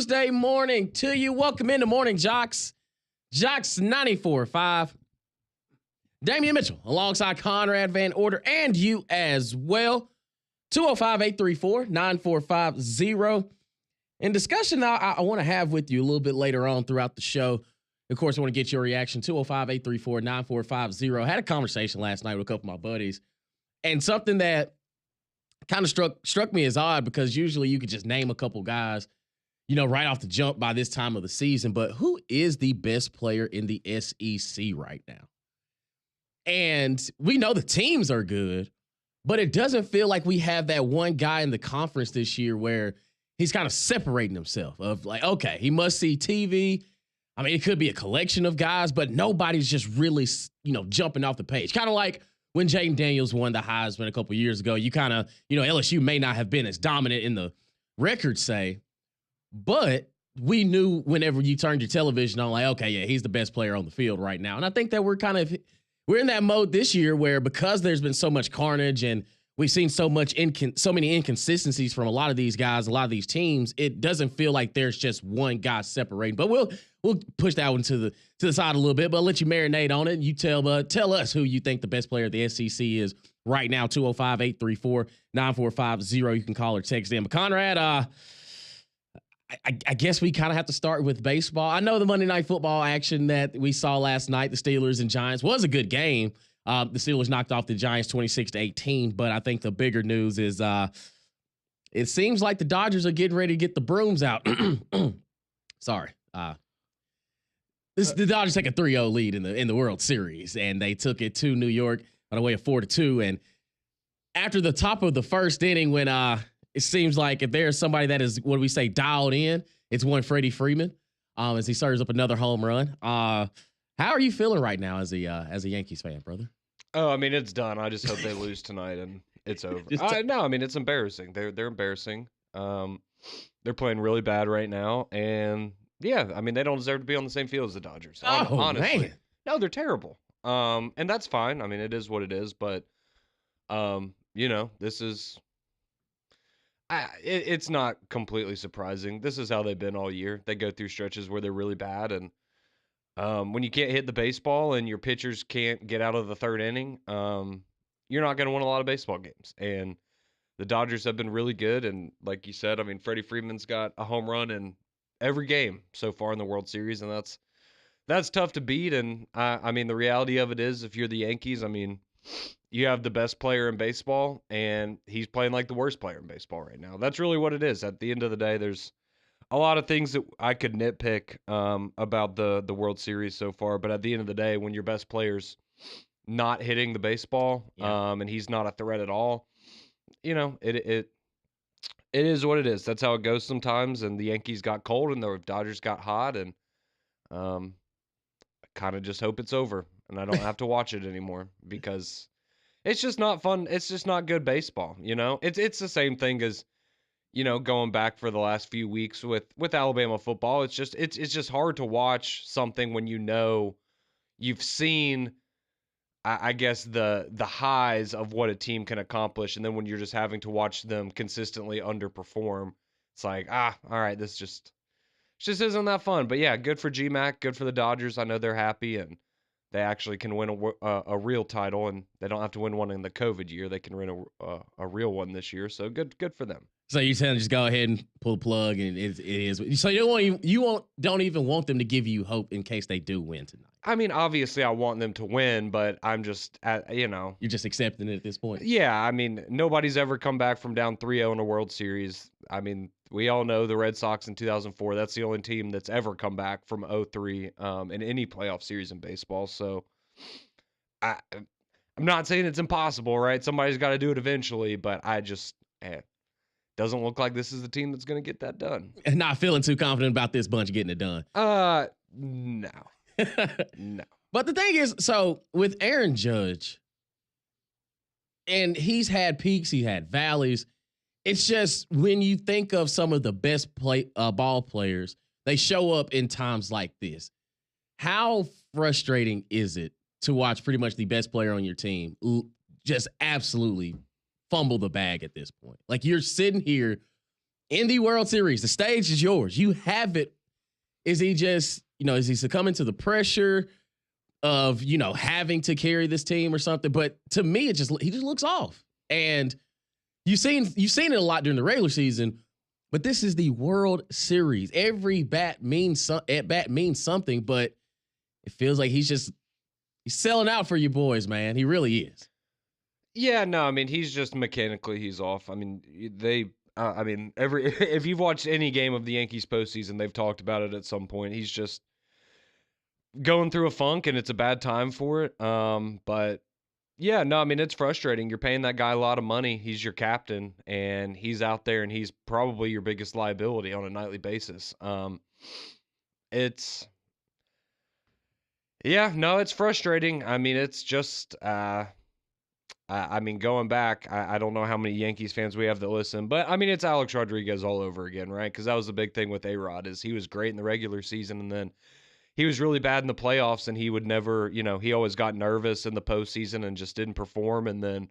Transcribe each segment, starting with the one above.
Tuesday morning to you. Welcome into Morning JOX. JOX 94.5. Damian Mitchell alongside Conrad Van Order and you as well. 205-834-9450. In discussion I want to have with you a little bit later on throughout the show. Of course, I want to get your reaction. 205-834-9450. I had a conversation last night with a couple of my buddies. And something that kind of struck me as odd, because usually you could just name a couple guys, right off the jump by this time of the season. But who is the best player in the SEC right now? And we know the teams are good, but it doesn't feel like we have that one guy in the conference this year where he's kind of separating himself of like, okay, he must see TV. I mean, it could be a collection of guys, but nobody's just really, jumping off the page. Kind of like when Jaden Daniels won the Heisman a couple years ago, you kind of, LSU may not have been as dominant in the records say, but we knew whenever you turned your television on, like, okay, yeah, he's the best player on the field right now. And I think that we're in that mode this year where, because there's been so much carnage and we've seen so many inconsistencies from a lot of these guys, a lot of these teams, it doesn't feel like there's just one guy separating. But we'll push that one to the side a little bit, but I'll let you marinate on it. You tell us who you think the best player of the SEC is right now. 205-834-9450. You can call or text them. But Conrad, I guess we kind of have to start with baseball. I know the Monday Night Football action that we saw last night, the Steelers and Giants, was a good game. The Steelers knocked off the Giants 26-18, but I think the bigger news is it seems like the Dodgers are getting ready to get the brooms out. Sorry. The Dodgers take a 3-0 lead in the World Series, and they took it to New York on a way of 4-2. And after the top of the first inning, when it seems like if there's somebody that is, what do we say, dialed in, it's one Freddie Freeman, as he serves up another home run. How are you feeling right now as a Yankees fan, brother? Oh, I mean, it's done. I just hope they lose tonight and it's over. No, I mean, it's embarrassing. They're embarrassing. They're playing really bad right now, and yeah, I mean, they don't deserve to be on the same field as the Dodgers. Honestly, man. No, they're terrible. And that's fine. I mean, it is what it is. But, this is. It's not completely surprising. This is how they've been all year. They go through stretches where they're really bad, and when you can't hit the baseball and your pitchers can't get out of the third inning, you're not going to win a lot of baseball games. And the Dodgers have been really good, and like you said, I mean, Freddie Freeman's got a home run in every game so far in the World Series, and that's tough to beat. And I mean, the reality of it is, if you're the Yankees, I mean, you have the best player in baseball, and he's playing like the worst player in baseball right now. That's really what it is. At the end of the day, there's a lot of things that I could nitpick about the World Series so far, but at the end of the day, when your best player's not hitting the baseball, and he's not a threat at all, it is what it is. That's how it goes sometimes. And the Yankees got cold, and the Dodgers got hot, and I kind of just hope it's over and I don't have to watch it anymore, because it's just not fun. It's just not good baseball. It's the same thing as, going back for the last few weeks with Alabama football. It's just hard to watch something when you've seen, I guess, the highs of what a team can accomplish, and then when you're just having to watch them consistently underperform, it's like, all right, this just isn't that fun. But yeah, good for GMAC, good for the Dodgers. I know they're happy, and they actually can win a real title, and they don't have to win one in the COVID year. They can win a real one this year. So good for them. So you're saying just go ahead and pull the plug, and it is. So you don't even want them to give you hope in case they do win tonight. I mean, obviously I want them to win, but I'm just, You're just accepting it at this point. Yeah, I mean, nobody's ever come back from down 3-0 in a World Series. I mean, we all know the Red Sox in 2004. That's the only team that's ever come back from 0-3 in any playoff series in baseball. So I'm not saying it's impossible, right? Somebody's got to do it eventually, but I just doesn't look like this is the team that's going to get that done. And not feeling too confident about this bunch getting it done. No. No. But the thing is, so with Aaron Judge, and he's had peaks, he had valleys. It's just when you think of some of the best ball players, they show up in times like this. How frustrating is it to watch pretty much the best player on your team just absolutely fumble the bag at this point? Like, you're sitting here in the World Series. The stage is yours. You have it. Is he just, is he succumbing to the pressure of, having to carry this team or something? But to me, he just looks off. And you've seen it a lot during the regular season, but this is the World Series. Every bat means something, but it feels like he's selling out for you boys, man. He really is. Yeah, no, I mean, he's just mechanically he's off. I mean, if you've watched any game of the Yankees postseason, they've talked about it at some point. He's just going through a funk, and it's a bad time for it. But yeah, no, I mean, it's frustrating. You're paying that guy a lot of money. He's your captain, and he's out there, and he's probably your biggest liability on a nightly basis. It's frustrating. I mean, it's just, going back, I don't know how many Yankees fans we have that listen, but I mean, it's Alex Rodriguez all over again, right? Because that was the big thing with A-Rod is he was great in the regular season, and then he was really bad in the playoffs, and he would never, he always got nervous in the postseason and just didn't perform. And then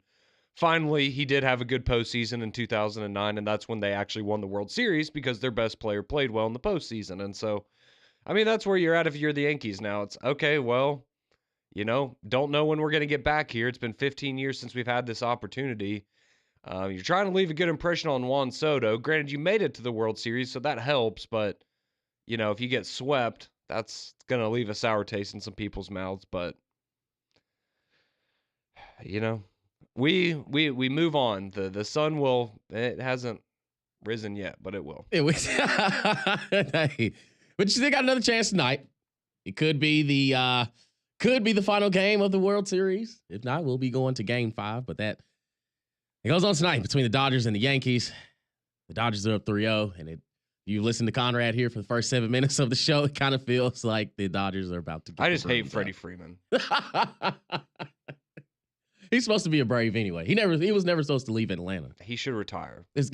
finally, he did have a good postseason in 2009, and that's when they actually won the World Series because their best player played well in the postseason. And so, I mean, that's where you're at if you're the Yankees now. It's okay, well, don't know when we're going to get back here. It's been 15 years since we've had this opportunity. You're trying to leave a good impression on Juan Soto. Granted, you made it to the World Series, so that helps. But, if you get swept, that's going to leave a sour taste in some people's mouths. But, we move on. The sun it hasn't risen yet, but it will. Hey, but you still got another chance tonight. It could be the final game of the World Series. If not, we'll be going to Game 5. But it goes on tonight between the Dodgers and the Yankees. The Dodgers are up 3-0, and you listen to Conrad here for the first 7 minutes of the show. It kind of feels like the Dodgers are about to get I just hate Freddie Freeman. He's supposed to be a Brave anyway. He was never supposed to leave Atlanta. He should retire. He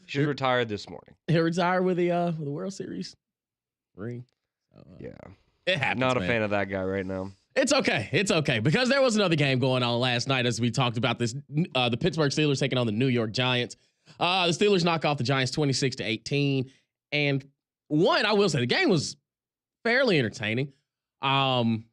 should retire this morning. He'll retire with the World Series ring. Yeah. It happens. Not a man. fan of that guy right now. It's okay because there was another game going on last night as we talked about this. The Pittsburgh Steelers taking on the New York Giants. The Steelers knock off the Giants 26-18. And I will say the game was fairly entertaining. Daniel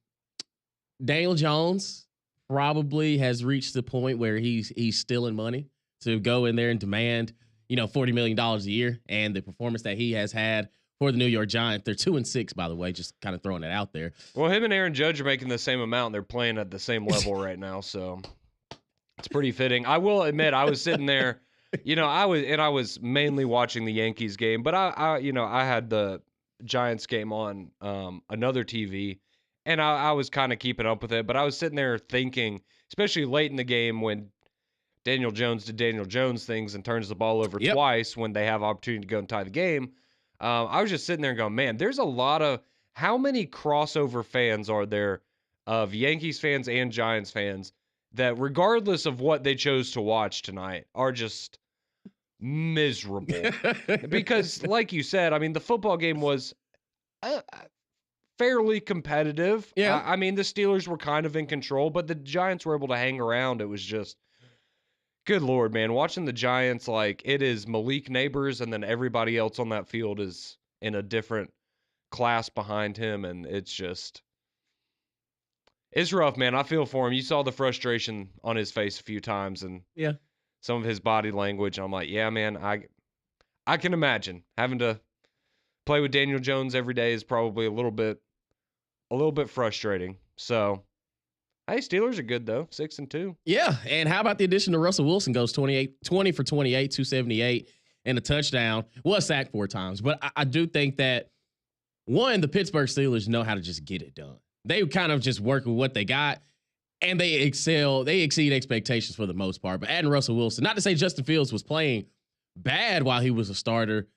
Jones probably has reached the point where he's stealing money to go in there and demand, $40 million a year. And the performance that he has had for the New York Giants, they're 2-6, by the way, just kind of throwing it out there. Well, him and Aaron Judge are making the same amount. And they're playing at the same level right now. So it's pretty fitting. I will admit, I was sitting there, I was mainly watching the Yankees game, but I had the Giants game on another TV, and I was kind of keeping up with it. But I was sitting there thinking, especially late in the game when Daniel Jones did Daniel Jones things and turns the ball over twice when they have opportunity to go and tie the game. I was just sitting there and going, man, there's a lot of how many crossover fans are there of Yankees fans and Giants fans that regardless of what they chose to watch tonight are just miserable. Because like you said, I mean, the football game was fairly competitive. Yeah. I mean, the Steelers were kind of in control, but the Giants were able to hang around. It was just, good Lord, man. Watching the Giants, like, it is Malik Neighbors, and then everybody else on that field is in a different class behind him, and it's rough, man. I feel for him. You saw the frustration on his face a few times, and some of his body language. I'm like, yeah, man, I can imagine having to play with Daniel Jones every day is probably a little bit frustrating. So, hey, Steelers are good though, 6-2. Yeah, and how about the addition of Russell Wilson goes 20 for 28, 278, and a touchdown. Was sacked 4 times, but I do think that the Pittsburgh Steelers know how to just get it done. They kind of just work with what they got, and they excel. They exceed expectations for the most part. But adding Russell Wilson, not to say Justin Fields was playing bad while he was a starter.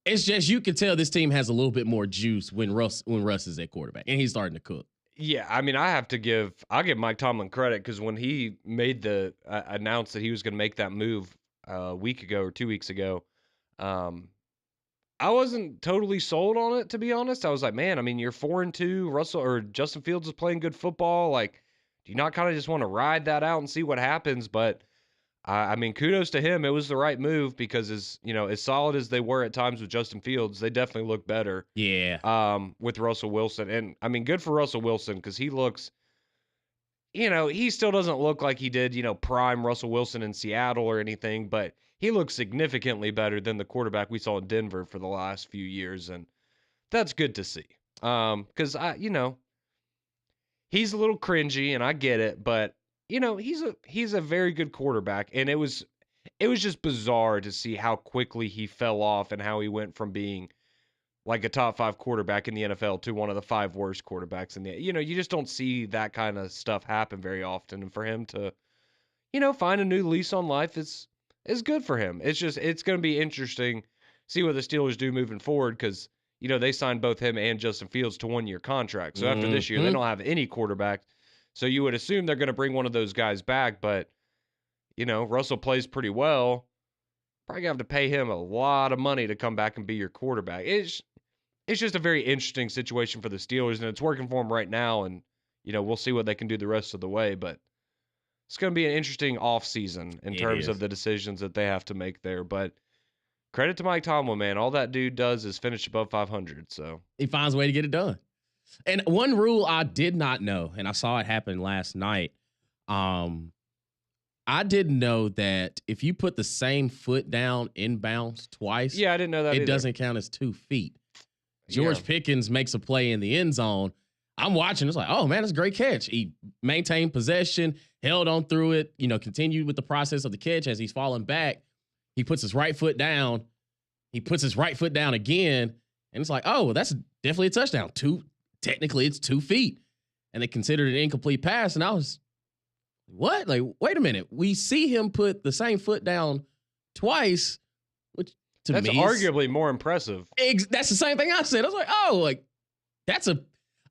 It's just you can tell this team has a little bit more juice when Russ is at quarterback, and he's starting to cook. Yeah, I mean, I'll give Mike Tomlin credit because when he made announced that he was going to make that move a week ago or 2 weeks ago, I wasn't totally sold on it, to be honest. I was like, man, I mean, you're 4-2. Justin Fields is playing good football. Like, do you not kind of just want to ride that out and see what happens? But I mean, kudos to him. It was the right move because as solid as they were at times with Justin Fields, they definitely look better Yeah. with Russell Wilson. And I mean, good for Russell Wilson because he looks, he still doesn't look like he did, prime Russell Wilson in Seattle or anything, but he looks significantly better than the quarterback we saw in Denver for the last few years. And that's good to see. Because he's a little cringy and I get it, but he's a very good quarterback. And it was just bizarre to see how quickly he fell off and how he went from being like a top 5 quarterback in the NFL to one of the 5 worst quarterbacks in you just don't see that kind of stuff happen very often. And for him to, find a new lease on life is good for him. It's going to be interesting see what the Steelers do moving forward because they signed both him and Justin Fields to 1-year contract. So after this year, they Mhm. don't have any quarterback. So you would assume they're going to bring one of those guys back, but Russell plays pretty well. Probably gonna have to pay him a lot of money to come back and be your quarterback. It's just a very interesting situation for the Steelers, and it's working for them right now. And we'll see what they can do the rest of the way. But it's going to be an interesting offseason in It terms of is. the decisions that they have to make there. But credit to Mike Tomlin, man. All that dude does is finish above 500. So He finds a way to get it done. And one rule I did not know, and I saw it happen last night. Um, I didn't know that if you put the same foot down inbounds twice, yeah, I didn't know that it either. doesn't count as 2 feet. Yeah. George Pickens makes a play in the end zone. I'm watching. It's like, oh man, that's a great catch. He maintained possession, held on through it, continued with the process of the catch as he's falling back. He puts his right foot down. He puts his right foot down again. And it's like, oh, well, that's definitely a touchdown. Technically, it's 2 feet. And they considered it an incomplete pass. And I was, what? Like, wait a minute. We see him put the same foot down twice, which to That's me is arguably more impressive. that's the same thing I said. I was like, oh, like that's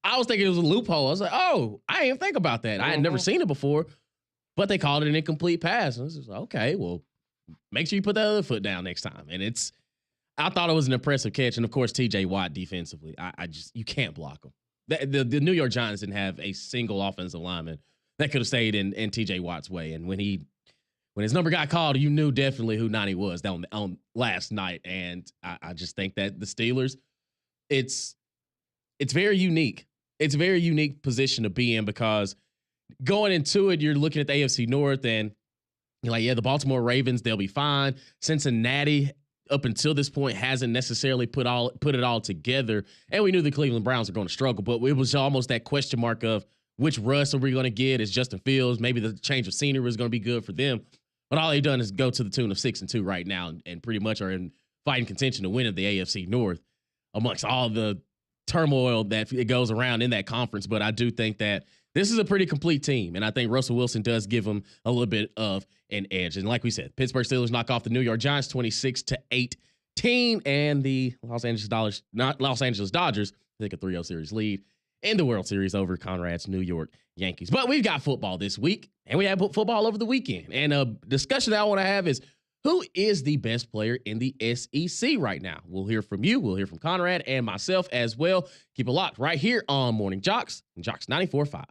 I was thinking it was a loophole. I was like, oh, I didn't even think about that. I had never seen it before, but they called it an incomplete pass. And I was just like, okay, well, make sure you put that other foot down next time. And I thought it was an impressive catch. And of course, TJ Watt defensively, I just, you can't block him. The New York Giants didn't have a single offensive lineman that could have stayed in TJ Watt's way. And when his number got called, you knew definitely who 90 was on last night. And I just think that the Steelers, it's very unique. It's a very unique position to be in because going into it, you're looking at the AFC North and you're like, yeah, the Baltimore Ravens, they'll be fine. Cincinnati, up until this point, hasn't necessarily put it all together. And we knew the Cleveland Browns were going to struggle, but it was almost that question mark of which Russ are we going to get? Is Justin Fields? Maybe the change of scenery is going to be good for them. But all they've done is go to the tune of 6-2 right now and pretty much are in fighting contention to win in the AFC North amongst all the turmoil that it goes around in that conference. But I do think that this is a pretty complete team. And I think Russell Wilson does give them a little bit of an edge. And like we said, Pittsburgh Steelers knock off the New York Giants 26-18. And the Los Angeles Dodgers take a 3-0 series lead in the World Series over Conrad's New York Yankees. But we've got football this week, and we have football over the weekend. And a discussion that I want to have is who is the best player in the SEC right now? We'll hear from you. We'll hear from Conrad and myself as well. Keep it locked right here on Morning JOX and JOX 94.5.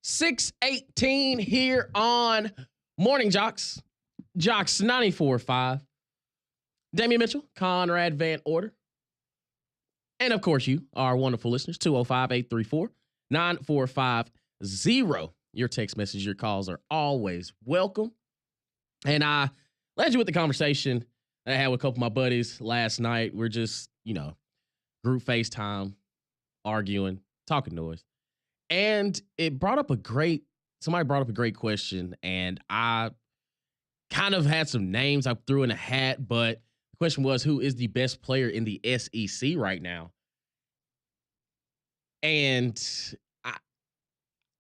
6:18 here on Morning JOX. JOX 94.5. Damian Mitchell, Conrad Van Order. And of course, you, our wonderful listeners, 205-834-9450. Your text message, your calls are always welcome. And I led you with the conversation that I had with a couple of my buddies last night. We're just, group FaceTime, arguing, talking noise. And it brought up somebody brought up a great question. And I kind of had some names I threw in a hat, but the question was, who is the best player in the SEC right now? And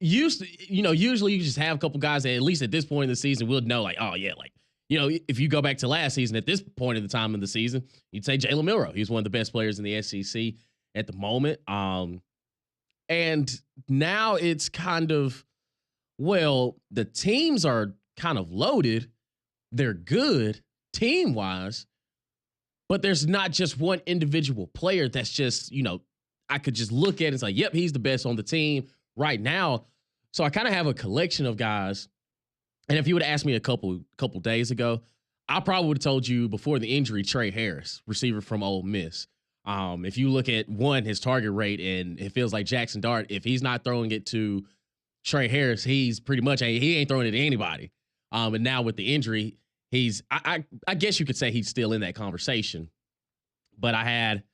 usually you just have a couple guys that at least at this point in the season we'll know, if you go back to last season at this point in the time in the season, you'd say Jalen Milroe. He's one of the best players in the SEC at the moment. And now it's kind of, the teams are kind of loaded. They're good team-wise, but there's not just one individual player that's just, I could just look at it and say, yep, he's the best on the team right now. So I kind of have a collection of guys. And if you would have asked me a couple days ago, I probably would have told you before the injury, Trey Harris, receiver from Ole Miss. If you look at his target rate, and it feels like Jackson Dart, if he's not throwing it to Trey Harris, he's pretty much, he ain't throwing it to anybody. And now with the injury, I guess you could say he's still in that conversation. But I had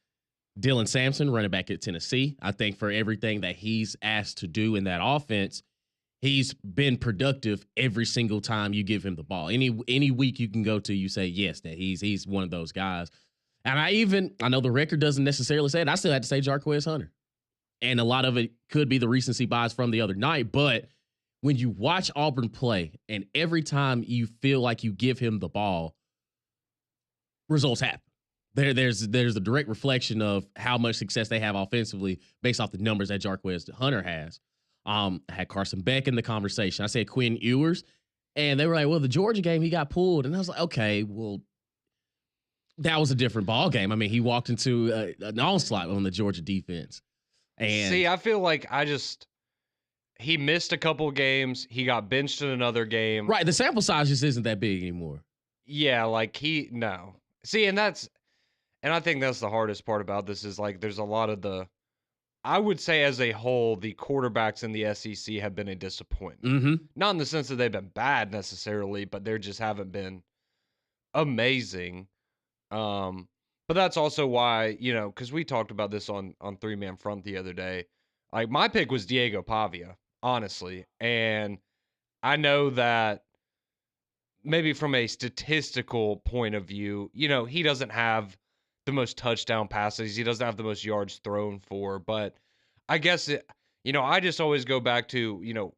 Dylan Sampson, running back at Tennessee. I think for everything that he's asked to do in that offense, he's been productive every single time you give him the ball. Any week you can go to, you say, yes, that he's one of those guys. And I know the record doesn't necessarily say it. I still had to say Jarquez Hunter. And a lot of it could be the recency bias from the other night. But when you watch Auburn play, and every time you feel like you give him the ball, results happen. There's a direct reflection of how much success they have offensively based off the numbers that Jarquez Hunter has. I had Carson Beck in the conversation. I said Quinn Ewers, and they were like, well, the Georgia game, he got pulled. And I was like, okay, well, that was a different ball game. I mean, he walked into an onslaught on the Georgia defense. And see, I feel like he missed a couple games. He got benched in another game. Right. The sample size just isn't that big anymore. Yeah, no. See, and I think that's the hardest part about this is there's a lot of I would say as a whole, the quarterbacks in the SEC have been a disappointment. Mm-hmm. Not in the sense that they've been bad necessarily, but they just haven't been amazing. But that's also why, because we talked about this on Three Man Front the other day. My pick was Diego Pavia, honestly. And I know that maybe from a statistical point of view, he doesn't have the most touchdown passes. He doesn't have the most yards thrown for. But I guess, I just always go back to,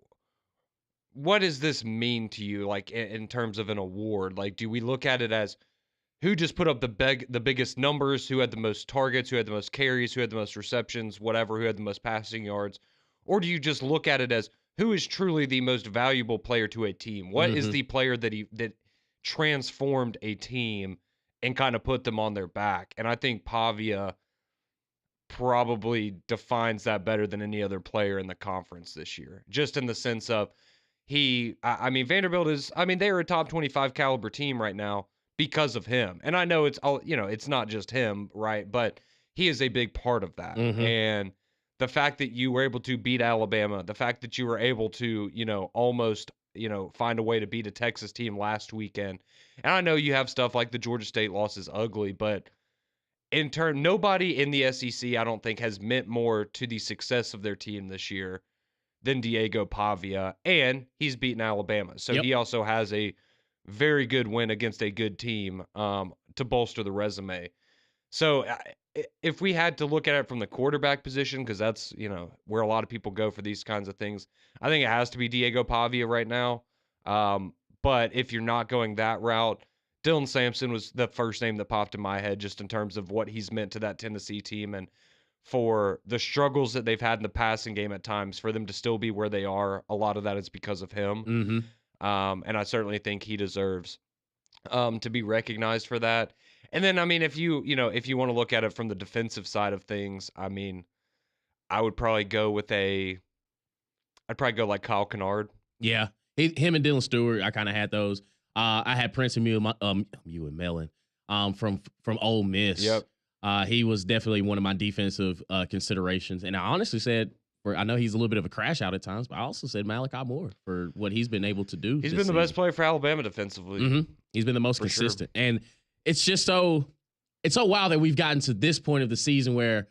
what does this mean to you, in terms of an award? Do we look at it as who just put up the biggest numbers, who had the most targets, who had the most carries, who had the most receptions, whatever, who had the most passing yards? Or do you just look at it as who is truly the most valuable player to a team? What is the player that transformed a team and kind of put them on their back? And I think Pavia probably defines that better than any other player in the conference this year, just in the sense of Vanderbilt they're a top 25 caliber team right now because of him. And I know it's all, it's not just him, right? But he is a big part of that. Mm-hmm. And the fact that you were able to beat Alabama, the fact that you were able to, almost, find a way to beat a Texas team last weekend. And I know you have stuff like the Georgia State loss is ugly, but in turn, nobody in the SEC, I don't think, has meant more to the success of their team this year than Diego Pavia. And he's beaten Alabama. So he also has a very good win against a good team to bolster the resume. So if we had to look at it from the quarterback position, because that's, where a lot of people go for these kinds of things, I think it has to be Diego Pavia right now. But if you're not going that route, Dylan Sampson was the first name that popped in my head just in terms of what he's meant to that Tennessee team and for the struggles that they've had in the passing game at times, for them to still be where they are. A lot of that is because of him. Mm-hmm. And I certainly think he deserves to be recognized for that. And then, if you want to look at it from the defensive side of things, I would probably go with I'd probably go like Kyle Kennard. Yeah, him and Dylan Stewart. I kind of had those. I had Prince and Mellon from Ole Miss. Yep. He was definitely one of my defensive considerations, and I honestly said, I know he's a little bit of a crash out at times, but I also said Malachi Moore for what he's been able to do. He's been the best player for Alabama defensively. Mm-hmm. He's been the most consistent, and it's just it's so wild that we've gotten to this point of the season where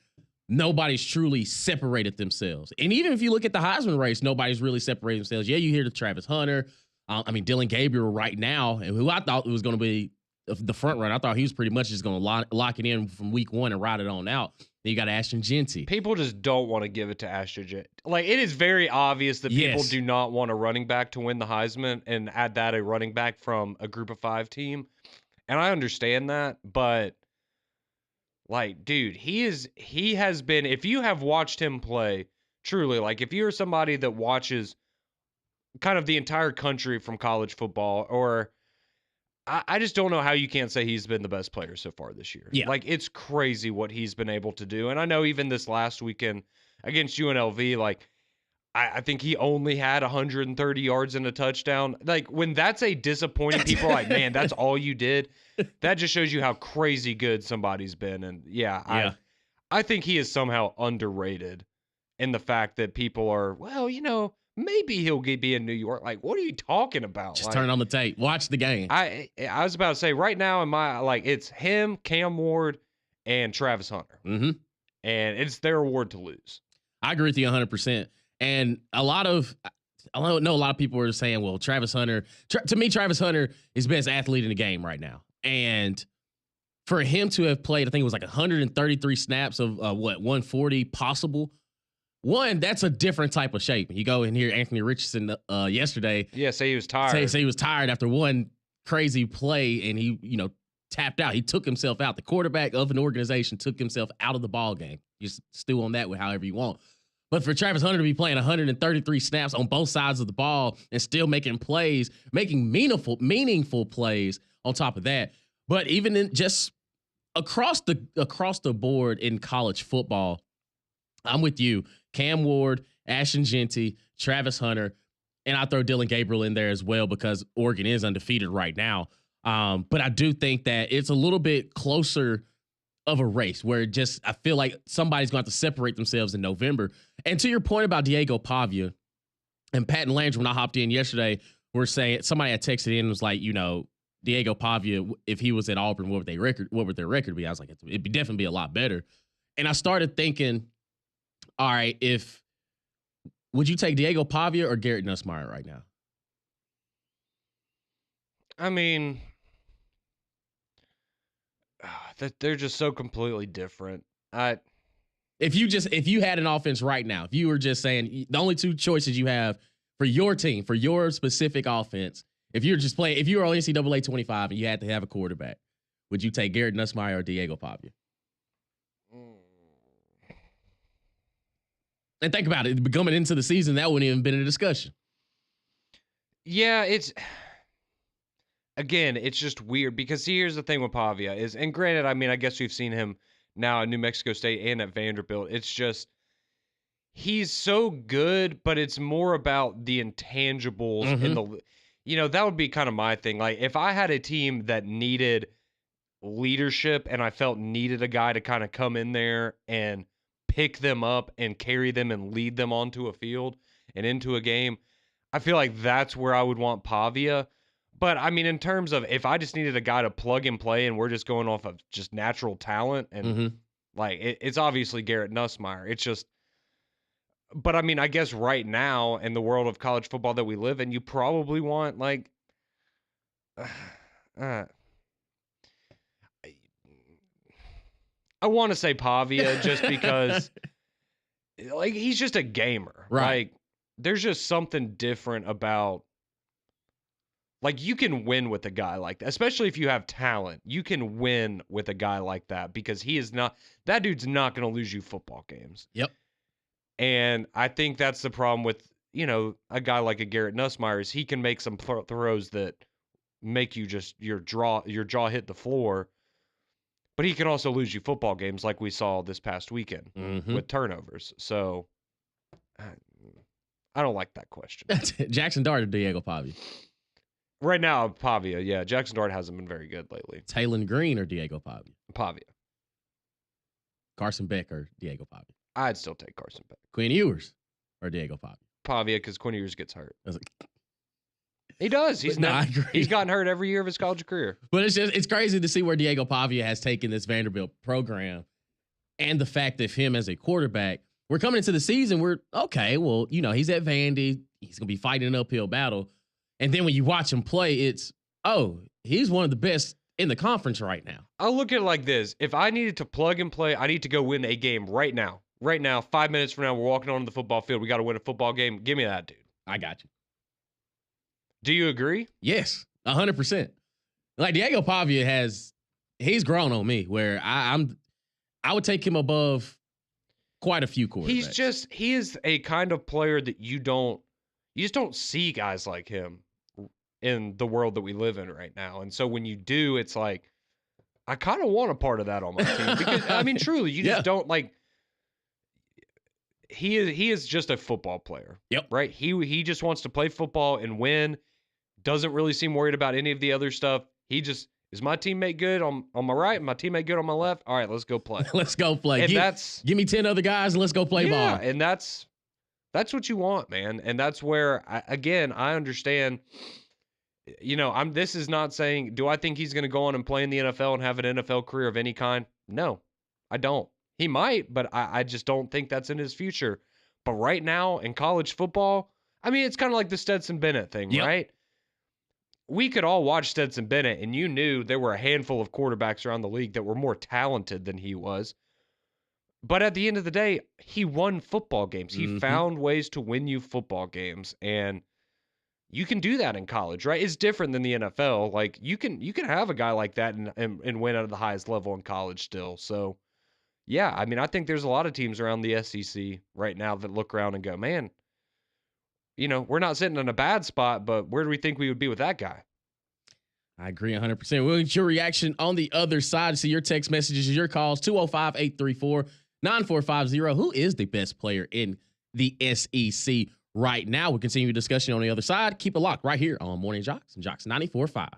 nobody's truly separated themselves. And even if you look at the Heisman race, nobody's really separated themselves. Yeah, you hear the Travis Hunter. Dylan Gabriel right now, and who I thought was going to be the front runner. I thought he was pretty much just going to lock it in from week one and ride it on out. Then you got Ashton Jeanty. People just don't want to give it to Ashton Jeanty. Like, it is very obvious that people do not want a running back to win the Heisman and add that a running back from a group of 5 team. And I understand that, but like, dude, he has been, if you have watched him play, truly, like if you're somebody that watches kind of the entire country from college football, or I just don't know how you can't say he's been the best player so far this year. Yeah. Like, it's crazy what he's been able to do. And I know even this last weekend against UNLV, like, I think he only had 130 yards and a touchdown. Like, when that's a disappointing, people are like, man, that's all you did. That just shows you how crazy good somebody's been. And yeah. I think he is somehow underrated in the fact that people are, well, maybe he'll be in New York. Like, what are you talking about? Just turn on the tape. Watch the game. I was about to say, right now in my, it's him, Cam Ward, and Travis Hunter. Mm-hmm. And it's their award to lose. I agree with you 100%. And I know a lot of people are saying, well, Travis Hunter, to me, Travis Hunter is best athlete in the game right now. And for him to have played, I think it was like 133 snaps of 140 possible. One, that's a different type of shape. You go and hear Anthony Richardson yesterday. Yeah, say he was tired. Say he was tired after one crazy play, and he, tapped out. He took himself out. The quarterback of an organization took himself out of the ball game. You stew on that with however you want. But for Travis Hunter to be playing 133 snaps on both sides of the ball and still making plays, making meaningful plays on top of that. But even in just across the board in college football, I'm with you. Cam Ward, Ashton Jeanty, Travis Hunter, and I throw Dylan Gabriel in there as well because Oregon is undefeated right now. But I do think that it's a little bit closer of a race where I feel like somebody's going to have to separate themselves in November. And to your point about Diego Pavia and Pat and Landry, when I hopped in yesterday, were saying somebody had texted in and was like, Diego Pavia, if he was at Auburn, what would their record be? I was like, it'd definitely be a lot better. And I started thinking, all right, would you take Diego Pavia or Garrett Nussmeier right now? I mean, they're just so completely different. If you had an offense right now, if you were just saying the only 2 choices you have for your team, for your specific offense, if you were on NCAA 25 and you had to have a quarterback, would you take Garrett Nussmeier or Diego Pavia? And think about it, coming into the season, that wouldn't even been a discussion. Yeah, it's just weird because here's the thing with Pavia is, and granted, I guess we've seen him now at New Mexico State and at Vanderbilt. It's just, he's so good, but it's more about the intangibles and that would be kind of my thing. Like, if I had a team that needed leadership and I felt needed a guy to kind of come in there and pick them up and carry them and lead them onto a field and into a game, I feel like that's where I would want Pavia. But in terms of if I just needed a guy to plug and play and we're just going off of just natural talent and it's obviously Garrett Nussmeier. It's just, but I guess right now in the world of college football that we live in, you probably want I want to say Pavia just because he's just a gamer. Right. Like, there's just something different about, you can win with a guy like that, especially if you have talent. You can win with a guy like that because that dude's not going to lose you football games. Yep. And I think that's the problem with, a guy like a Garrett Nussmeier is he can make some throws that make you just your jaw hit the floor. But he can also lose you football games like we saw this past weekend with turnovers. So I don't like that question. Jackson Dart or Diego Pavia? Right now, Pavia. Yeah, Jackson Dart hasn't been very good lately. Taylon Green or Diego Pavia? Pavia. Carson Beck or Diego Pavia? I'd still take Carson Beck. Quinn Ewers or Diego Pavia? Pavia, because Quinn Ewers gets hurt. I was like, He does. I agree. He's gotten hurt every year of his college career. But it's crazy to see where Diego Pavia has taken this Vanderbilt program and the fact of him as a quarterback. We're coming into the season, we're okay, well, he's at Vandy. He's going to be fighting an uphill battle. And then when you watch him play, it's, he's one of the best in the conference right now. I'll look at it like this. If I needed to plug and play, I need to go win a game right now. Right now, 5 minutes from now, we're walking onto the football field. We got to win a football game. Give me that, dude. I got you. Do you agree? Yes, 100%. Like Diego Pavia he's grown on me where I would take him above quite a few quarterbacks. He is a kind of player that you just don't see guys like him in the world that we live in right now. And so when you do, it's like, I kind of want a part of that on my team because I mean, truly, you just don't like. He is just a football player. Yep. Right. He just wants to play football and win. Doesn't really seem worried about any of the other stuff. He just is my teammate good on my right, my teammate good on my left. All right, let's go play. Let's go play. And give me 10 other guys and let's go play ball. Yeah, and that's what you want, man. And that's where I understand. This is not saying, do I think he's going to go on and play in the NFL and have an NFL career of any kind? No, I don't. He might, but I just don't think that's in his future. But right now in college football, I mean, it's kind of like the Stetson Bennett thing, right? We could all watch Stetson Bennett, and you knew there were a handful of quarterbacks around the league that were more talented than he was. But at the end of the day, he won football games. He found ways to win you football games, and you can do that in college, right? It's different than the NFL. Like you can have a guy like that and win at the highest level in college still. So, yeah, I mean, I think there's a lot of teams around the SEC right now that look around and go, man, we're not sitting in a bad spot, but where do we think we would be with that guy? I agree 100%. We'll get your reaction on the other side. See your text messages, your calls, 205-834-9450. Who is the best player in the SEC right now? We'll continue discussion on the other side. Keep it locked right here on Morning JOX and JOX 94.5.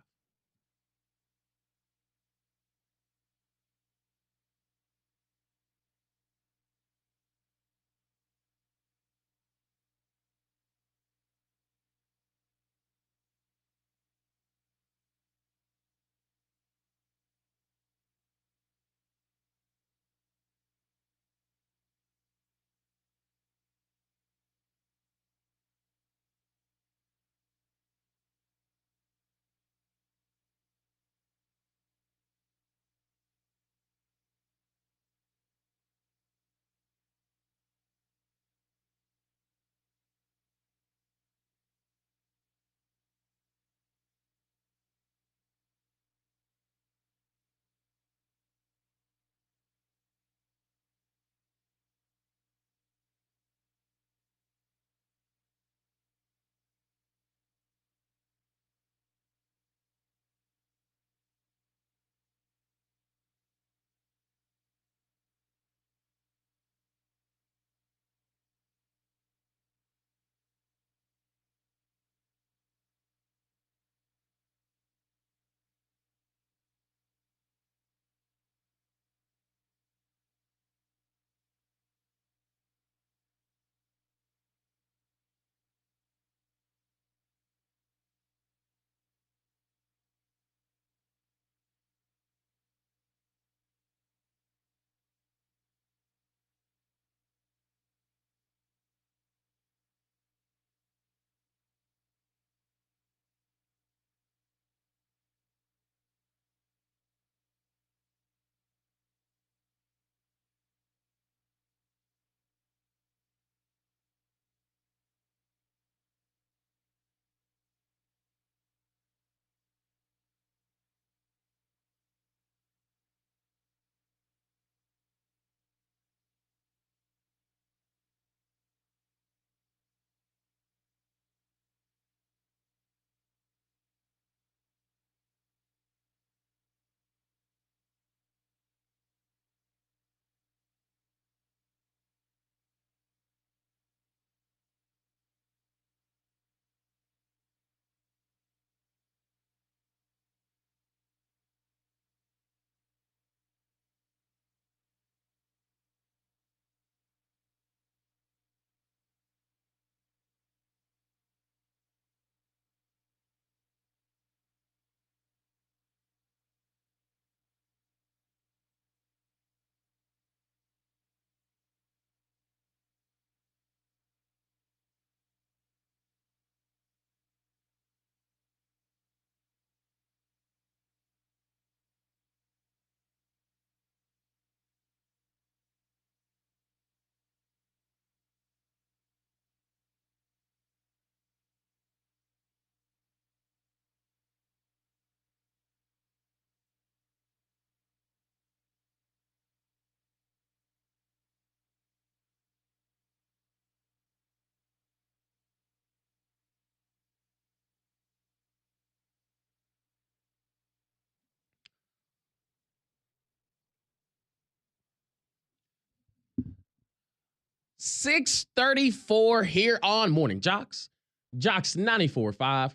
6:34 here on Morning JOX. JOX 94.5.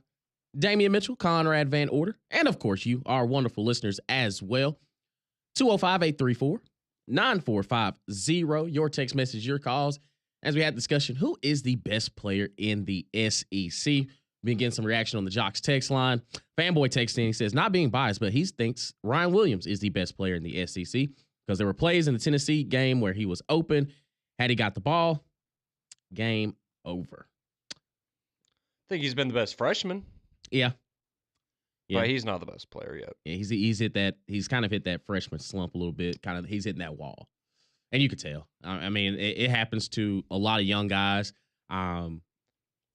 Damian Mitchell, Conrad Van Order, and of course you, our wonderful listeners as well. 205-834-9450. Your text message, your calls. As we had discussion, who is the best player in the SEC? Been getting some reaction on the JOX text line. Fanboy texts in, he says, not being biased, but he thinks Ryan Williams is the best player in the SEC because there were plays in the Tennessee game where he was open. Had he got the ball, game over. I think he's been the best freshman. Yeah. But he's not the best player yet. Yeah, he's hit that. He's kind of hit that freshman slump a little bit. He's hitting that wall, and you could tell. I mean, it happens to a lot of young guys. And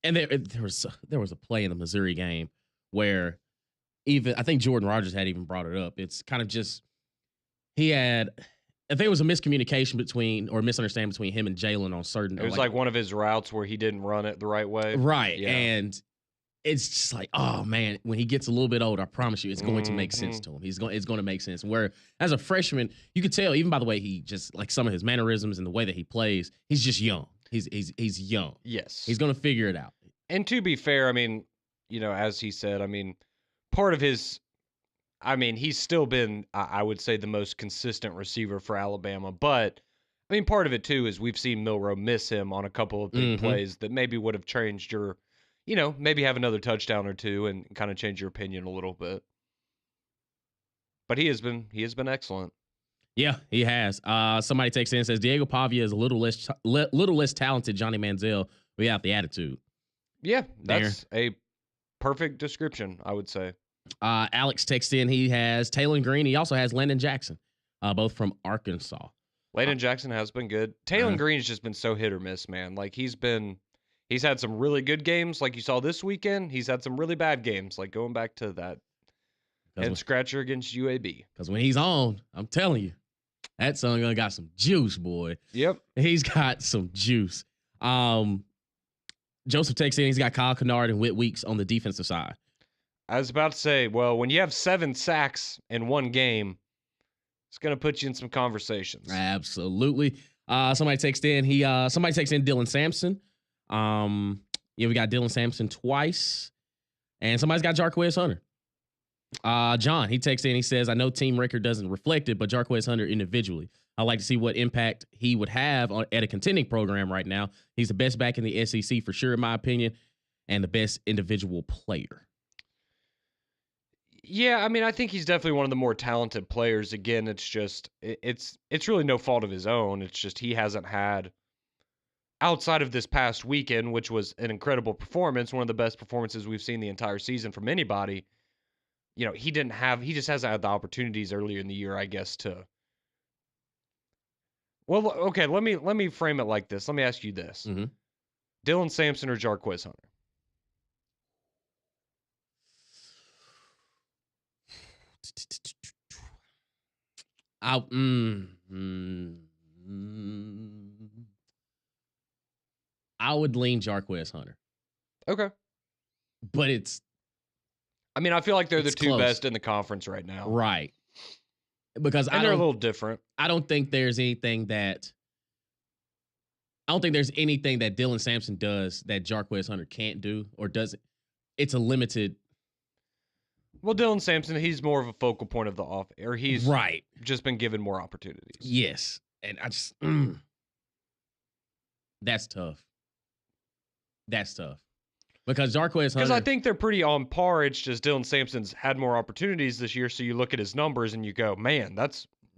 there was a play in the Missouri game where I think Jordan Rogers had even brought it up. It's kind of just I think it was a misunderstanding between him and Jalen on certain. It was like one of his routes where he didn't run it the right way. Right, yeah. And it's just like, oh man, when he gets a little bit older, I promise you, it's going to make sense to him. It's going to make sense. Where as a freshman, you could tell even by the way he just like some of his mannerisms and the way that he plays, he's just young. He's young. Yes, he's going to figure it out. And to be fair, I mean, as he said, I mean, part of his, I mean, he's still been, I would say, the most consistent receiver for Alabama. But I mean, part of it too is we've seen Milroe miss him on a couple of big plays that maybe would have changed your. Maybe have another touchdown or two and kind of change your opinion a little bit. But he has been excellent. Yeah, he has. Somebody takes in and says Diego Pavia is a little less talented Johnny Manziel without the attitude. Yeah, that's a perfect description, I would say. Alex texts in. He has Taylor Green. He also has Landon Jackson, both from Arkansas. Landon Jackson has been good. Taylor Green's just been so hit or miss, man. Like He's had some really good games, like you saw this weekend. He's had some really bad games, like going back to that head scratcher against UAB. Because when he's on, I'm telling you, that son gonna got some juice, boy. Yep. He's got some juice. Joseph takes in, he's got Kyle Kennard and Whit Weeks on the defensive side. I was about to say, well, when you have 7 sacks in one game, it's gonna put you in some conversations. Absolutely. Somebody takes in Dylan Sampson. We got Dylan Sampson twice, and somebody's got Jarquez Hunter. John, he takes in, he says, I know team record doesn't reflect it, but Jarquez Hunter individually, I'd like to see what impact he would have at a contending program right now. He's the best back in the SEC for sure, in my opinion, and the best individual player. Yeah, I mean, I think he's definitely one of the more talented players. Again, it's just, it's really no fault of his own. It's just he hasn't had, outside of this past weekend, which was an incredible performance, one of the best performances we've seen the entire season from anybody, he just hasn't had the opportunities earlier in the year, I guess, to. Well, okay, let me frame it like this. Let me ask you this. Mm-hmm. Dylan Sampson or Jarquez Hunter? I would lean Jarquez Hunter. Okay. But I feel like they're the two close. best in the conference right now. Right. Because they're a little different. I don't think there's anything that Dylan Sampson does that Jarquez Hunter can't do or doesn't. It's a limited. Well, Dylan Sampson, he's more of a focal point of the off, or he's just been given more opportunities. Yes. And I just, that's tough. That's tough. Because Jarquez Hunter. Because I think they're pretty on par. It's just Dylan Sampson's had more opportunities this year. So you look at his numbers and you go, man,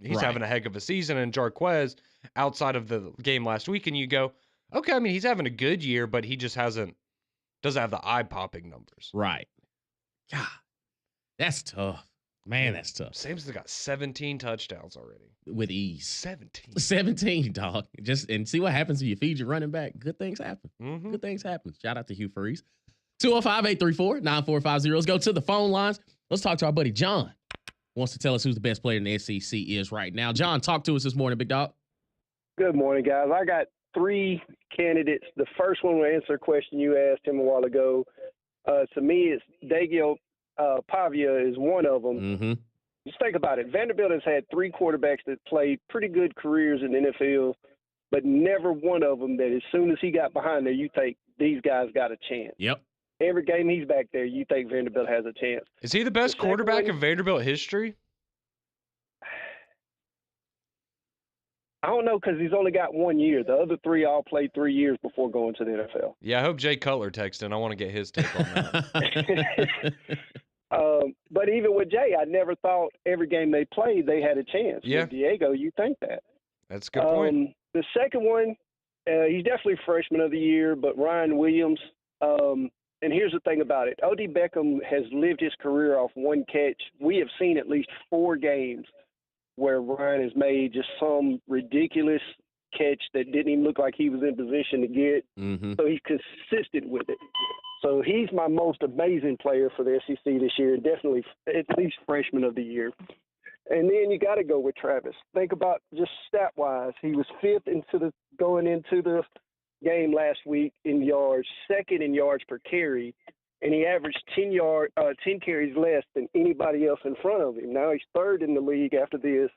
he's having a heck of a season. And Jarquez, outside of the game last week, and you go, okay, he's having a good year, but he just doesn't have the eye-popping numbers. Right. God, that's tough. Man, that's tough. Sampson's got 17 touchdowns already. With ease. 17, dog. And see what happens if you feed your running back. Good things happen. Mm-hmm. Good things happen. Shout out to Hugh Freeze. 205-834-9450. Let's go to the phone lines. Let's talk to our buddy John. Wants to tell us who's the best player in the SEC is right now. John, talk to us this morning, big dog. Good morning, guys. I got 3 candidates. The first one will answer a question you asked him a while ago. To me, it's Diego Pavia is one of them. Mm-hmm. Just think about it. Vanderbilt has had 3 quarterbacks that played pretty good careers in the NFL. but never one of them that as soon as he got behind there, you think these guys got a chance. Yep. Every game he's back there, you think Vanderbilt has a chance. Is he the best quarterback in Vanderbilt history? I don't know because he's only got 1 year. The other three all played 3 years before going to the NFL. Yeah, I hope Jay Cutler texted in. I want to get his take on that. But even with Jay, I never thought every game they played they had a chance. Yeah. With Diego, you think that. That's a good point. The second one, he's definitely freshman of the year, but Ryan Williams. And here's the thing about it. O.D. Beckham has lived his career off one catch. We have seen at least 4 games where Ryan has made just some ridiculous catch that didn't even look like he was in position to get. Mm-hmm. So he's consistent with it. So he's my most amazing player for the SEC this year, and definitely at least freshman of the year. And then you got to go with Travis. Think about just stat-wise. He was 5th going into the game last week in yards, 2nd in yards per carry, and he averaged 10 carries less than anybody else in front of him. Now he's 3rd in the league after this.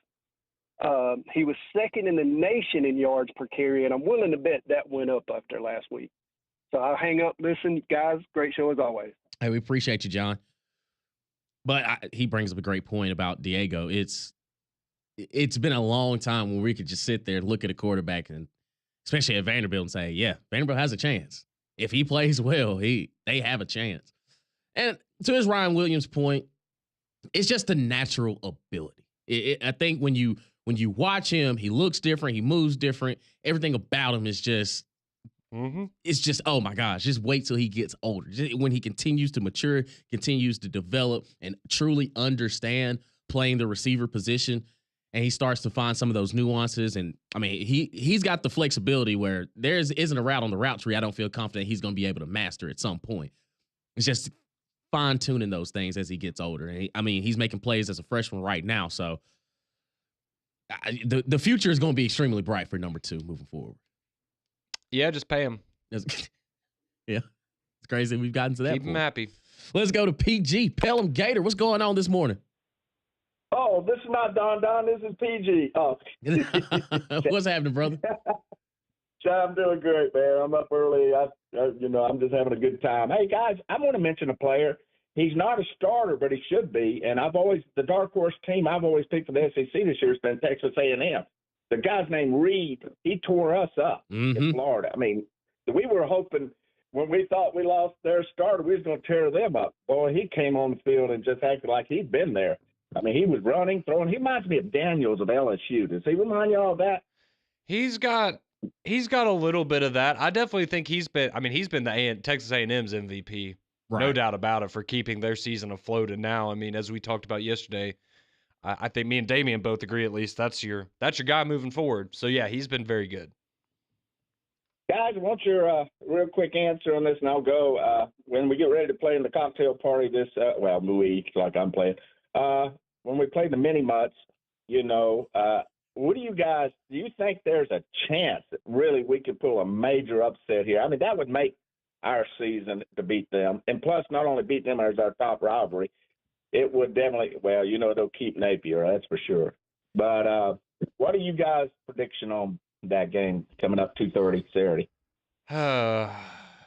He was 2nd in the nation in yards per carry, and I'm willing to bet that went up after last week. So I'll hang up. Listen, guys, great show as always. Hey, we appreciate you, John. But he brings up a great point about Diego. It's been a long time when we could just sit there and look at a quarterback, and especially at Vanderbilt, and say, yeah, Vanderbilt has a chance. If he plays well, they have a chance. And to his Ryan Williams point, it's just a natural ability. I think when you watch him, he looks different, he moves different. Everything about him is just, it's just, oh my gosh, just wait till he gets older. When he continues to mature, continues to develop, and truly understand playing the receiver position, and he starts to find some of those nuances. And I mean, he's got the flexibility where there isn't a route on the route tree I don't feel confident he's going to be able to master at some point. It's just fine tuning those things as he gets older. And he's making plays as a freshman right now. So the future is going to be extremely bright for number 2 moving forward. Yeah, just pay him. Yeah, it's crazy we've gotten to that. Keep him happy. Let's go to PG Pelham Gator. What's going on this morning? Oh, this is not Don. This is PG. Oh, what's happening, brother? I'm doing great, man. I'm up early. I'm just having a good time. Hey, guys, I want to mention a player. He's not a starter, but he should be. And the dark horse team I've always picked for the SEC this year has been Texas A&M. The guy's named Reed. He tore us up in Florida. I mean, we were hoping when we thought we lost their starter, we was going to tear them up. Boy, he came on the field and just acted like he'd been there. I mean, he was running, throwing. He reminds me of Daniels of LSU. Does he remind you all of that? He's got a little bit of that. I definitely think he's been the Texas A&M's MVP. Right. No doubt about it, for keeping their season afloat. And now, I mean, as we talked about yesterday, I think me and Damian both agree, at least that's your guy moving forward. So yeah, he's been very good. Guys, I want your real quick answer on this, and I'll go. When we get ready to play in the cocktail party like I'm playing, when we play the mini mutts, what do you think there's a chance that really we could pull a major upset here? I mean, that would make our season to beat them. And plus, not only beat them as our top rivalry, it would definitely, they'll keep Napier, that's for sure. But what are you guys' prediction on that game coming up 2:30 Saturday?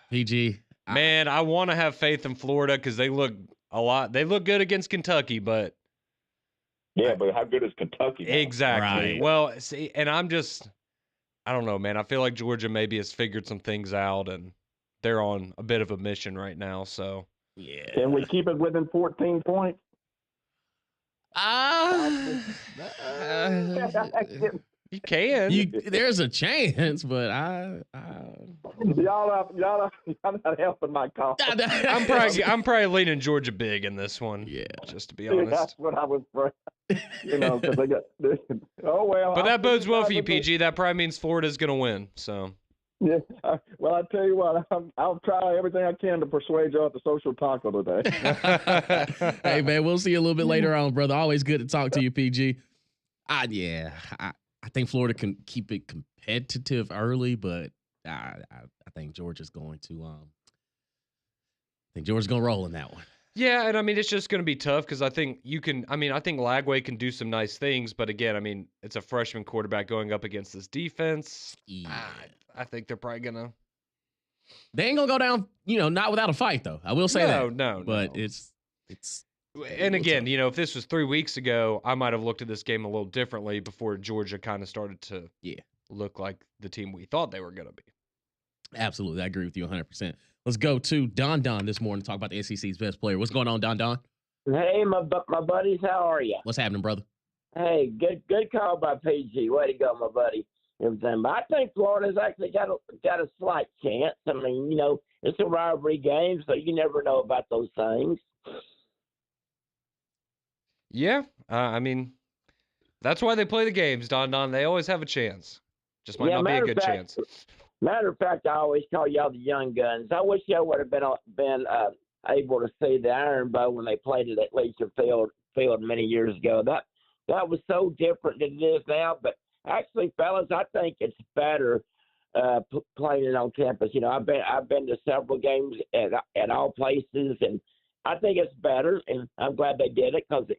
PG. Man, I want to have faith in Florida because they look good against Kentucky, but yeah, but how good is Kentucky now? Exactly. Right. Well, see, and I don't know, man. I feel like Georgia maybe has figured some things out, and they're on a bit of a mission right now. So yeah, can we keep it within 14 points? You can. There's a chance, but y'all not helping my cause. I'm probably leaning Georgia big in this one. Yeah, just to be honest. That's what I was afraid. Because they got. Oh well. But that bodes well for you, PG. That probably means Florida's going to win. So. Yeah. Well, I tell you what, I'll try everything I can to persuade you at the social taco today. Hey man, we'll see you a little bit later on, brother. Always good to talk to you, PG. I think Florida can keep it competitive early, but I think Georgia's going to. I think Georgia's going to roll in that one. Yeah, and I mean, it's just going to be tough because I think I think Lagway can do some nice things, but again, I mean, it's a freshman quarterback going up against this defense. Yeah. I think they're probably going to. They ain't gonna go down, not without a fight though. I will say that. No. But it's And again, if this was 3 weeks ago, I might have looked at this game a little differently before Georgia kind of started to look like the team we thought they were going to be. Absolutely. I agree with you 100%. Let's go to Don this morning to talk about the SEC's best player. What's going on, Don? Hey, my buddies, how are you? What's happening, brother? Hey, good call by PG. Way to go, my buddy. Everything, but I think Florida's actually got a slight chance. I mean, it's a rivalry game, so you never know about those things. Yeah, I mean, that's why they play the games, Don. They always have a chance. Just might not be a good chance. Matter of fact, I always call y'all the young guns. I wish y'all would have been able to see the Iron Bowl when they played it at Legion Field many years ago. That was so different than it is now. But actually, fellas, I think it's better playing it on campus. I've been to several games at all places, and I think it's better. And I'm glad they did it because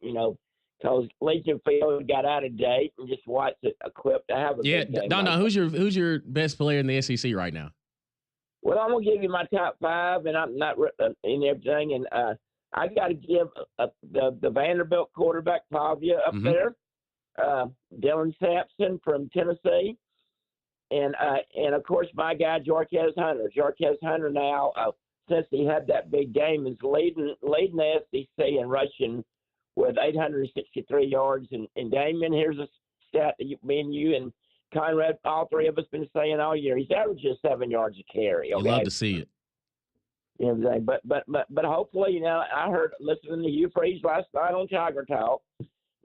Legion Field got out of date and just watched it equipped to have a big game. Don, who's your best player in the SEC right now? Well, I'm gonna give you my top 5, and I'm not in everything. And I got to give the Vanderbilt quarterback Pavia up there, Dylan Sampson from Tennessee, and of course my guy Jarquez Hunter. Jarquez Hunter now, since he had that big game, is leading the SEC in rushing with 863 yards. And Damon, here's a stat that me and you and Conrad, all three of us, been saying all year. He's averaging 7 yards a carry. Okay? You love to see it. But hopefully, I heard listening to you Freeze last night on Tiger Talk,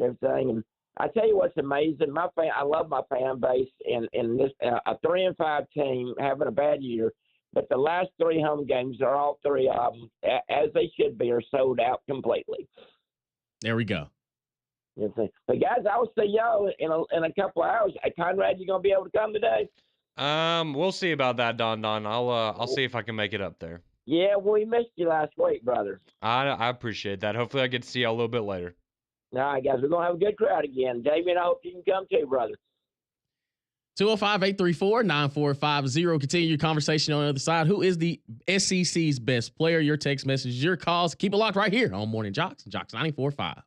everything, and I tell you what's amazing. I love my fan base, and this a 3-5 team having a bad year, but the last 3 home games are all 3 of them, as they should be, are sold out completely. There we go. But guys, I will see y'all in a couple of hours. Conrad, you gonna be able to come today? We'll see about that, Don. I'll see if I can make it up there. Yeah, well, we missed you last week, brother. I appreciate that. Hopefully, I get to see y'all a little bit later. All right, guys, we're gonna have a good crowd again. David, I hope you can come too, brother. 205-834-9450. Continue your conversation on the other side. Who is the SEC's best player? Your text messages, your calls. Keep it locked right here on Morning JOX, JOX 94.5.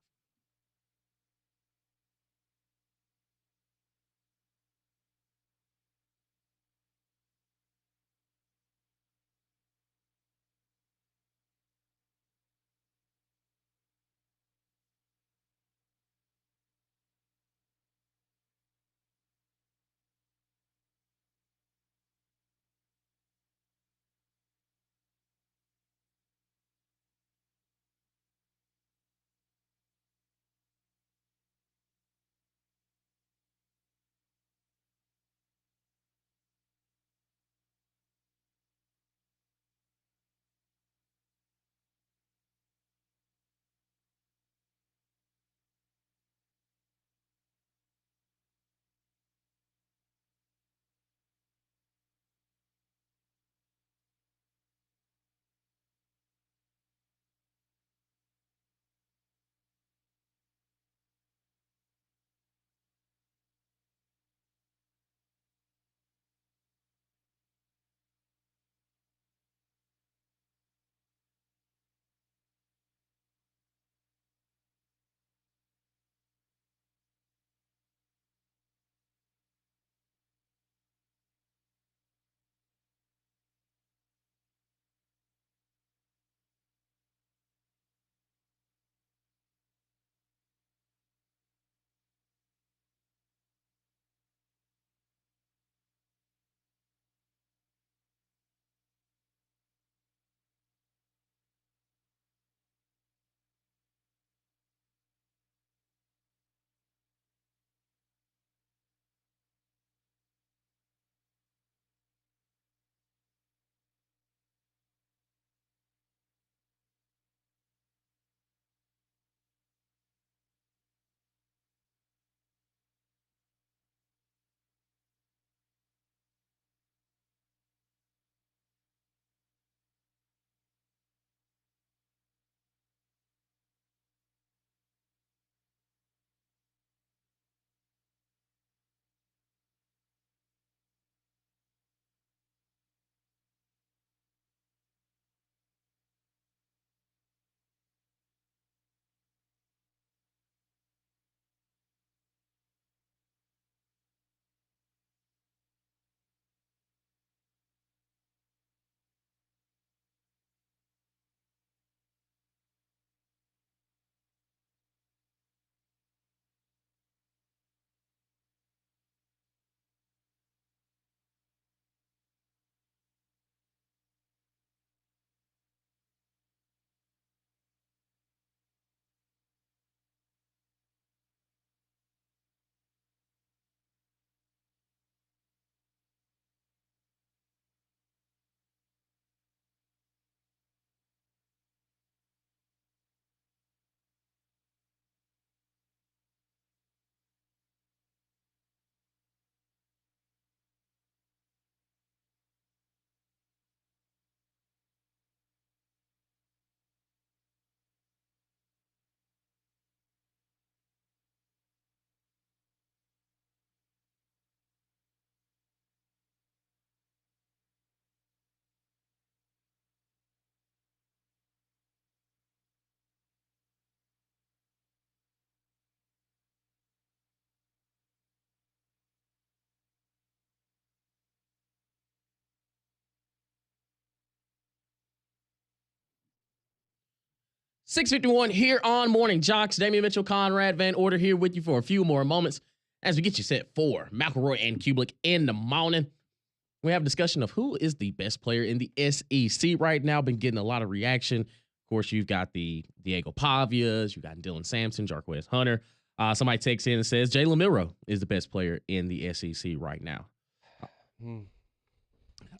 6:51 here on Morning JOX. Damian Mitchell, Conrad Van Order here with you for a few more moments as we get you set for McElroy and Kublik in the morning. We have a discussion of who is the best player in the SEC right now. Been getting a lot of reaction. Of course, you've got the Diego Pavias, you've got Dylan Sampson, Jarquez Hunter. Somebody takes in and says Jalen Milroe is the best player in the SEC right now.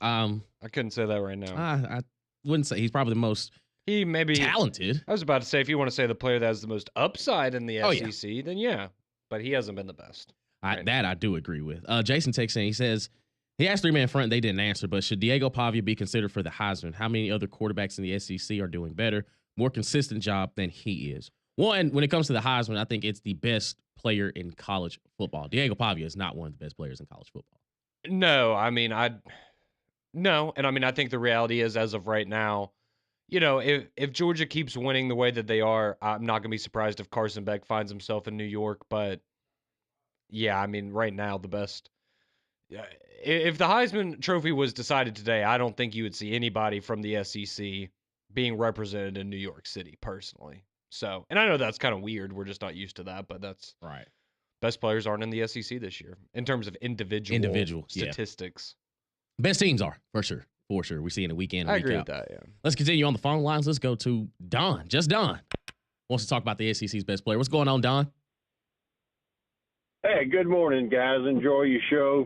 I couldn't say that right now. I wouldn't say he's probably the most talented. I was about to say, if you want to say the player that has the most upside in the SEC, then yeah. But he hasn't been the best. That I do agree with. Jason takes in, he says, he asked three-man front, they didn't answer, but should Diego Pavia be considered for the Heisman? How many other quarterbacks in the SEC are doing better, more consistent job than he is? One, when it comes to the Heisman, I think it's the best player in college football. Diego Pavia is not one of the best players in college football. No, I mean, I think the reality is, as of right now, you know, if Georgia keeps winning the way that they are, I'm not going to be surprised if Carson Beck finds himself in New York. But, yeah, I mean, right now, the best. If the Heisman Trophy was decided today, I don't think you would see anybody from the SEC being represented in New York City, personally. So, and I know that's kind of weird. We're just not used to that, but that's right. Best players aren't in the SEC this year in terms of individual statistics. Yeah. Best teams are, for sure. For sure. We see in the weekend. I agree with that, yeah. Let's continue on the phone lines. Let's go to Don. Just Don wants to talk about the SEC's best player. What's going on, Don? Hey, good morning, guys. Enjoy your show.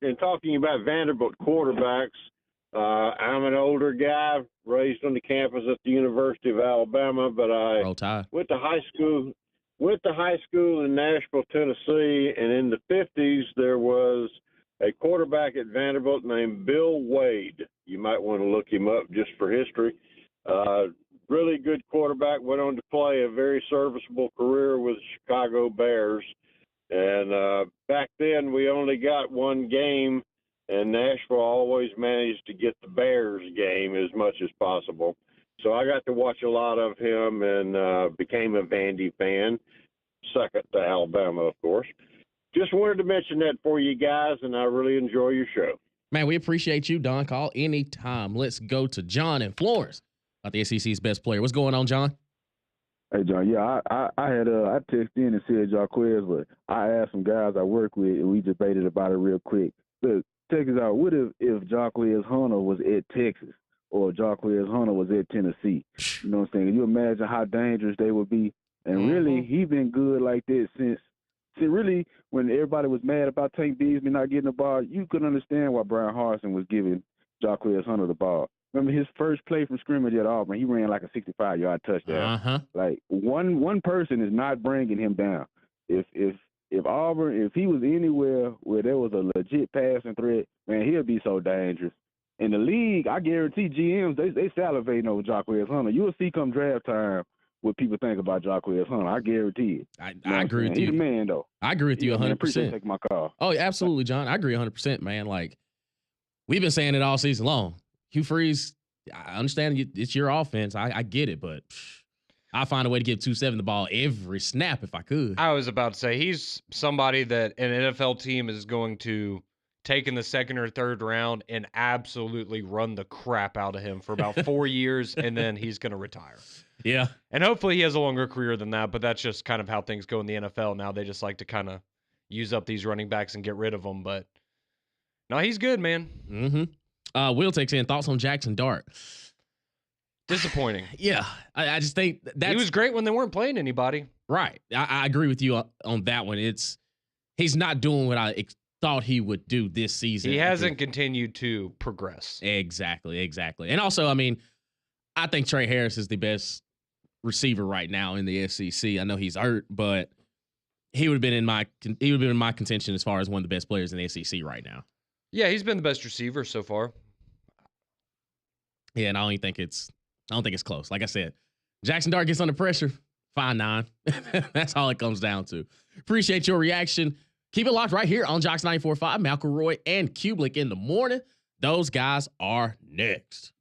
And talking about Vanderbilt quarterbacks, I'm an older guy, raised on the campus at the University of Alabama, but I went to high school in Nashville, Tennessee, and in the 50s there was a quarterback at Vanderbilt named Bill Wade. You might want to look him up just for history. Really good quarterback, went on to play a very serviceable career with the Chicago Bears. And back then we only got one game, and Nashville always managed to get the Bears game as much as possible. So I got to watch a lot of him and became a Vandy fan, second to Alabama, of course. Just wanted to mention that for you guys, and I really enjoy your show. Man, we appreciate you, Don. Call anytime. Let's go to John in Florence about the SEC's best player. What's going on, John? Hey, John. Yeah, I texted in and said Jarquez, but I asked some guys I work with, and we debated about it real quick. Look, check this out. What if Jarquez Hunter was at Texas or Jarquez Hunter was at Tennessee? You know what I'm saying? Can you imagine how dangerous they would be? And really, he's been good like that since really, when everybody was mad about Tank Bigsby not getting the ball, you could understand why Brian Harsin was giving Jarquez Hunter the ball. Remember his first play from scrimmage at Auburn, he ran like a 65-yard touchdown. Like one person is not bringing him down. If Auburn, if he was anywhere where there was a legit passing threat, man, he'll be so dangerous. In the league, I guarantee GMs they salivating over Jarquez Hunter. You'll see come draft time what people think about Jarquez Hunter. I guarantee it. I agree with you. He's the man, though. I agree with you 100%. Appreciate taking my call. Oh, absolutely, John. I agree 100%, man. Like, we've been saying it all season long. Hugh Freeze, I understand it's your offense. I get it, but I find a way to give 2-7 the ball every snap if I could. I was about to say, he's somebody that an NFL team is going to take in the second or third round and absolutely run the crap out of him for about 4 years, and then he's going to retire. Yeah. And hopefully he has a longer career than that, but that's just kind of how things go in the NFL now. They just like to kind of use up these running backs and get rid of them. But no, he's good, man. Will takes in thoughts on Jackson Dart. Disappointing. Yeah. I just think he was great when they weren't playing anybody. Right. I agree with you on that one. He's not doing what I thought he would do this season. He hasn't continued to progress. Exactly. And also, I mean, I think Trey Harris is the best receiver right now in the SEC. I know he's hurt, but he would have been in my contention as far as one of the best players in the SEC right now. Yeah, he's been the best receiver so far. Yeah, and I don't think it's close. Like I said, Jackson Dart gets under pressure, 5'9". That's all it comes down to. Appreciate your reaction. Keep it locked right here on JOX 94.5. McElroy and Kublik in the morning. Those guys are next.